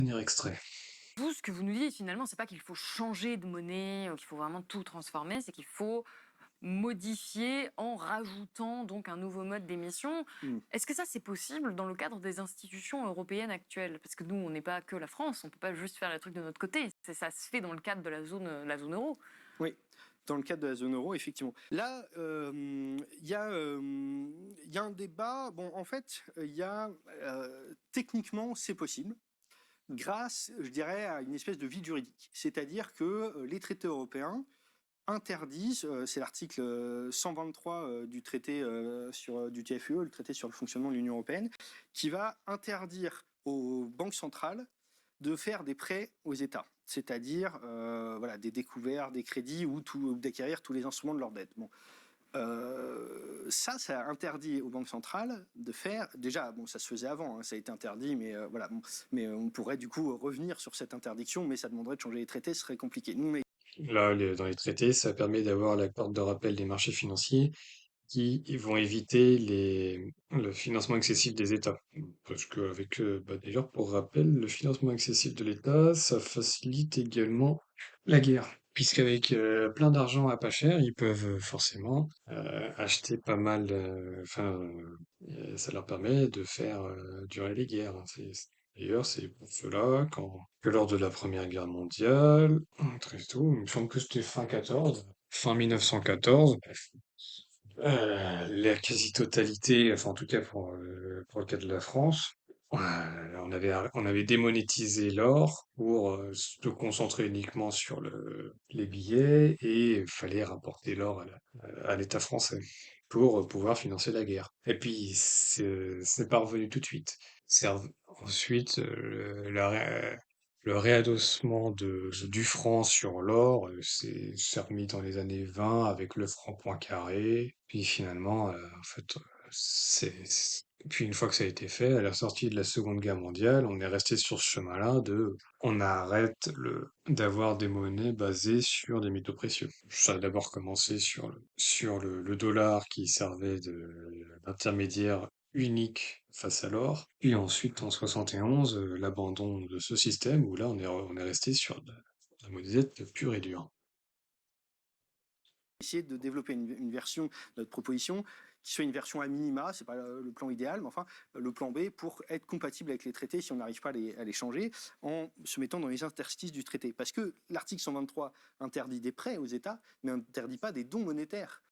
Dernier extrait. Vous, ce que vous nous dites finalement, c'est pas qu'il faut changer de monnaie, qu'il faut vraiment tout transformer, c'est qu'il faut modifier en rajoutant donc un nouveau mode d'émission. Mmh. Est-ce que ça, c'est possible dans le cadre des institutions européennes actuelles? Parce que nous, on n'est pas que la France, on peut pas juste faire les trucs de notre côté. Ça se fait dans le cadre de la zone euro. Oui, dans le cadre de la zone euro, effectivement. Là, il y a un débat. Bon, en fait, techniquement, c'est possible grâce, je dirais, à une espèce de vide juridique. C'est-à-dire que les traités européens interdisent, c'est l'article 123 du traité du TFUE, le traité sur le fonctionnement de l'Union européenne, qui va interdire aux banques centrales de faire des prêts aux États, c'est-à-dire voilà, des découverts, des crédits ou d'acquérir tous les instruments de leur dette. Bon. Ça interdit aux banques centrales de faire. Déjà, bon, ça se faisait avant, hein, ça a été interdit, mais voilà. Bon, mais on pourrait du coup revenir sur cette interdiction, mais ça demanderait de changer les traités, ce serait compliqué. Nous, mais Là, dans les traités, ça permet d'avoir la corde de rappel des marchés financiers qui vont éviter le financement excessif des États. Parce que d'ailleurs, pour rappel, le financement excessif de l'État, ça facilite également la guerre. Puisqu'avec plein d'argent à pas cher, ils peuvent forcément acheter pas mal. Ça leur permet de faire durer les guerres, hein. D'ailleurs, c'est pour cela que lors de la Première Guerre mondiale, très tôt, il me semble que c'était fin 14, fin 1914, la quasi-totalité, enfin en tout cas pour le cas de la France, on avait démonétisé l'or pour se concentrer uniquement sur les billets et il fallait rapporter l'or à l'État français pour pouvoir financer la guerre. Et puis c'est pas revenu tout de suite. C'est ensuite le réadossement du franc sur l'or, c'est remis dans les années 20 avec le franc Poincaré. Puis finalement, en fait, puis une fois que ça a été fait, à la sortie de la Seconde Guerre mondiale, on est resté sur ce chemin-là on arrête d'avoir des monnaies basées sur des métaux précieux. Ça a d'abord commencé le dollar qui servait d'intermédiaire unique face à l'or. Puis ensuite, en 71, l'abandon de ce système où là, on est resté sur de la monnaie pure et dure. essayer de développer une version de notre proposition qui soit une version à minima, c'est pas le plan idéal, mais enfin le plan B pour être compatible avec les traités si on n'arrive pas à les changer en se mettant dans les interstices du traité. Parce que l'article 123 interdit des prêts aux États, mais interdit pas des dons monétaires.